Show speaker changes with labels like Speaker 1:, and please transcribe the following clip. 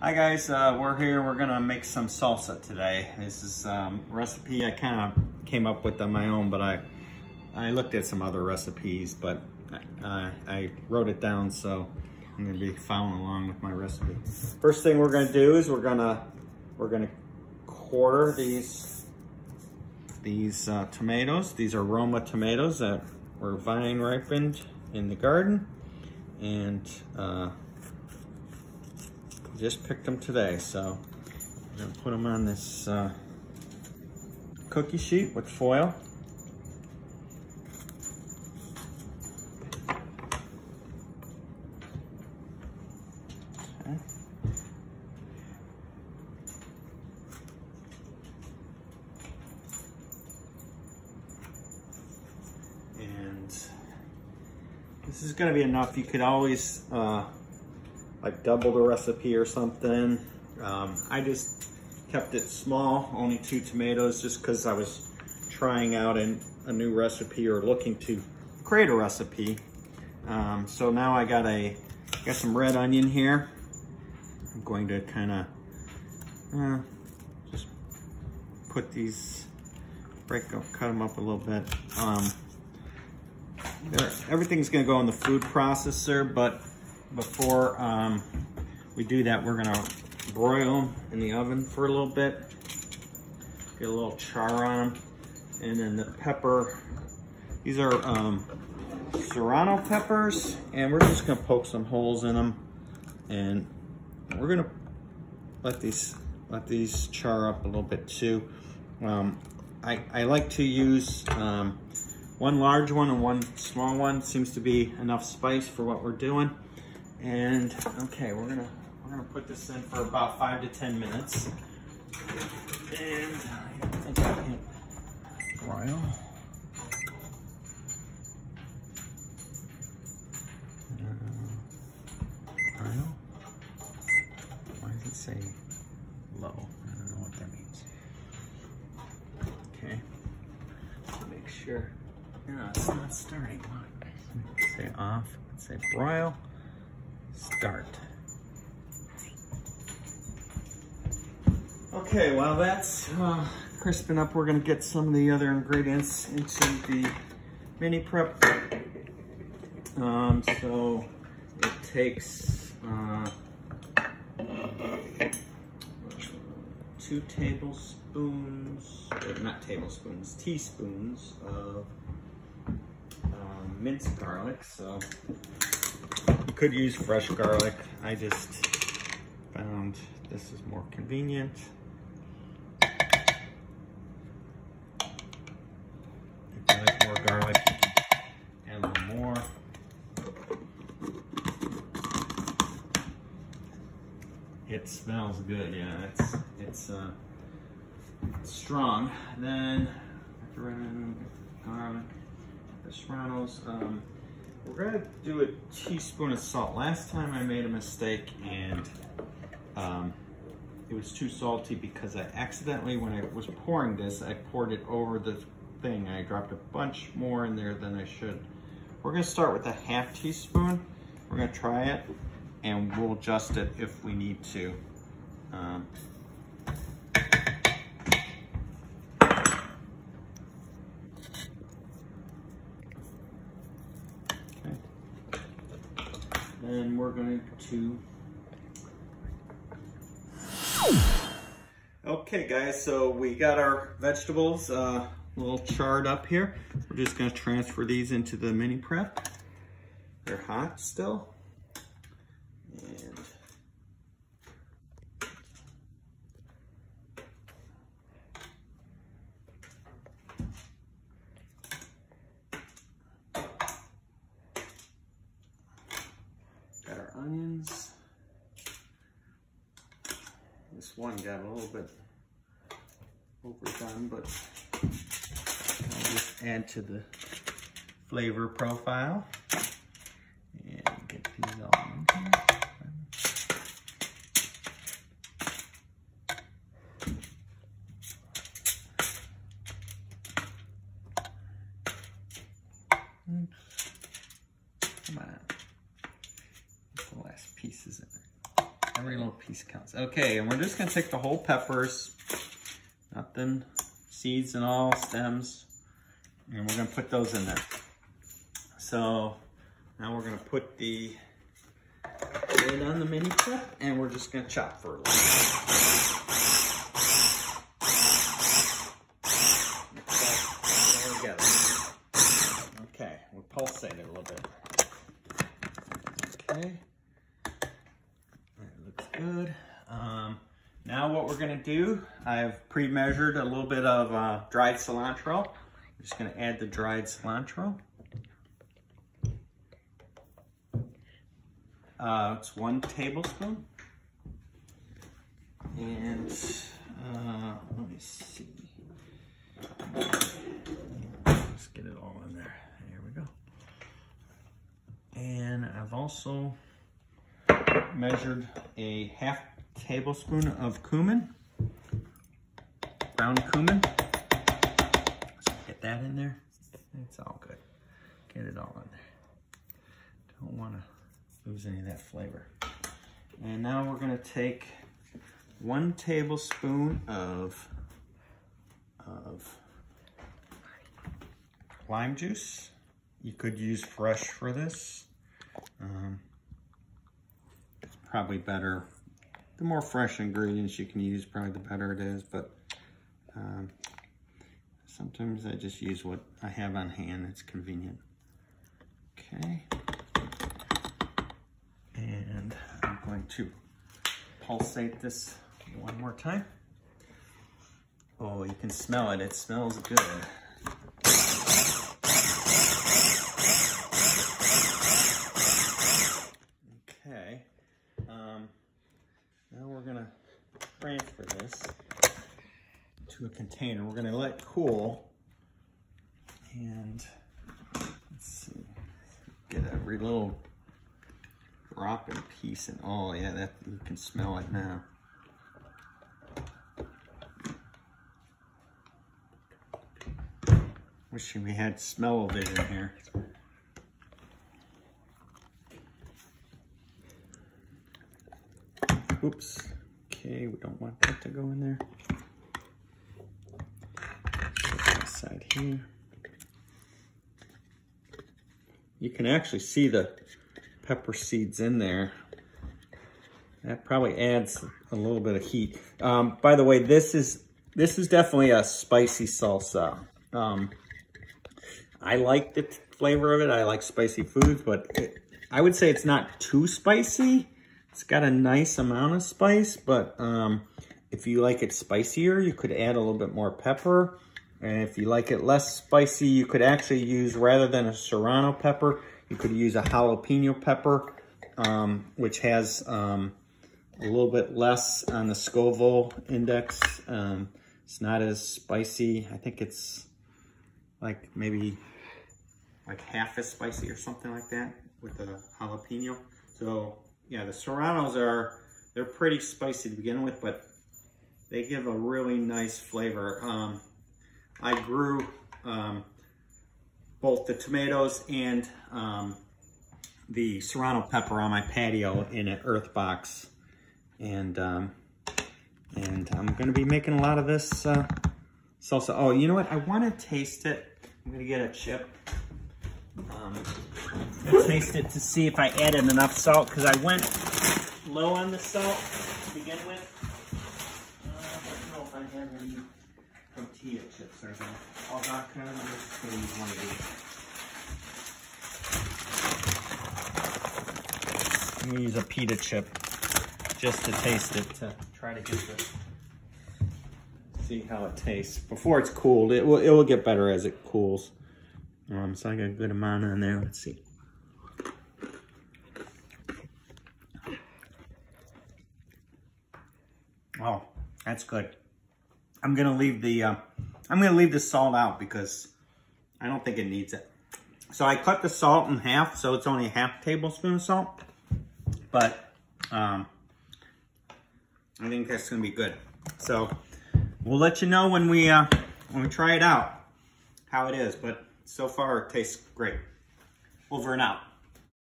Speaker 1: Hi guys, we're here. We're gonna make some salsa today. This is a recipe I kind of came up with on my own, but I looked at some other recipes, but I wrote it down, so I'm gonna be following along with my recipe. First thing we're gonna do is we're gonna quarter these tomatoes. These are Roma tomatoes that were vine ripened in the garden, and just picked them today, so I'm gonna put them on this cookie sheet with foil. Okay. And this is gonna be enough. You could always like double the recipe or something. I just kept it small, only 2 tomatoes, just because I was trying out a new recipe or looking to create a recipe. So now I got some red onion here. I'm going to kind of just put these, cut them up a little bit. Everything's gonna go in the food processor, but before we do that, we're gonna broil them in the oven for a little bit. Get a little char on them. And then the pepper, these are serrano peppers, and we're just gonna poke some holes in them. And we're gonna let these char up a little bit too. I like to use one large one and one small one. Seems to be enough spice for what we're doing. And okay, we're gonna put this in for about 5 to 10 minutes. And I think I can broil. Broil? Why does it say low? I don't know what that means. Okay, make sure. No, it's not starting. Say off. Say broil. Start. Okay, while that's crisping up, we're gonna get some of the other ingredients into the mini prep. So it takes 2 tablespoons, not tablespoons, teaspoons of minced garlic. So you could use fresh garlic. I just found this is more convenient. If you like more garlic, add a little more. It smells good, yeah. It's strong. Then garlic, the serranos. We're gonna do a teaspoon of salt. Last time I made a mistake and it was too salty because I accidentally, when I was pouring this, I poured it over the thing. I dropped a bunch more in there than I should. We're gonna start with a ½ teaspoon. We're gonna try it and we'll adjust it if we need to. And we're going to, okay guys, so we got our vegetables a little charred up here. We're just gonna transfer these into the mini prep. They're hot still. And got our onions. This one got a little bit overdone, but I'll just add to the flavor profile. And get these all in here. Oops. Come on. Get the last pieces in there. Every little piece counts. Okay, and we're just gonna take the whole peppers, nothing, seeds and all, stems, and we're gonna put those in there. So now we're gonna put the lid on the mini chip, and we're just gonna chop for a little bit. There we go. Okay, we'll pulsate it a little bit. Okay, that looks good. Now what we're gonna do, I've pre-measured a little bit of dried cilantro. I'm just gonna add the dried cilantro. It's 1 tablespoon. And let me see. Let's get it all in there. There we go. And I've also measured a ½ tablespoon of cumin, ground cumin. Let's get that in there. It's all good. Get it all in there. Don't want to lose any of that flavor. And now we're going to take 1 tablespoon of lime juice. You could use fresh for this. It's probably better. The more fresh ingredients you can use, probably the better it is, but sometimes I just use what I have on hand. It's convenient. Okay. And I'm going to pulsate this one more time. Oh, you can smell it. It smells good. Okay. Now we're gonna transfer this to a container. We're gonna let it cool, and let's see, get every little drop and piece, and oh yeah, that you can smell it now. Wishing we had smell-o-vision here. Oops. Okay, we don't want that to go in there. Put this side here. You can actually see the pepper seeds in there. That probably adds a little bit of heat. By the way, this is definitely a spicy salsa. I like the flavor of it. I like spicy foods, but I would say it's not too spicy. It's got a nice amount of spice, but if you like it spicier, you could add a little bit more pepper. And if you like it less spicy, you could actually use, rather than a serrano pepper, you could use a jalapeno pepper, which has a little bit less on the Scoville index. It's not as spicy. I think it's like maybe like half as spicy or something like that with the jalapeno. So yeah, the serranos they're pretty spicy to begin with, but they give a really nice flavor. I grew both the tomatoes and the serrano pepper on my patio in an earth box, and I'm gonna be making a lot of this salsa. Oh, you know what? I want to taste it. I'm gonna get a chip. Taste it to see if I added enough salt, because I went low on the salt to begin with. I don't know if I have any tortilla chips or anything. Oh, vodka. I'm just gonna use one of these. I'm gonna use a pita chip just to taste it, to try to get the, see how it tastes before it's cooled. It will get better as it cools. So I got a good amount on there. Let's see. Oh, that's good. I'm gonna leave the salt out because I don't think it needs it. So I cut the salt in half, so it's only a ½ tablespoon of salt. But I think that's gonna be good. So we'll let you know when we try it out how it is. But so far it tastes great. Over and out.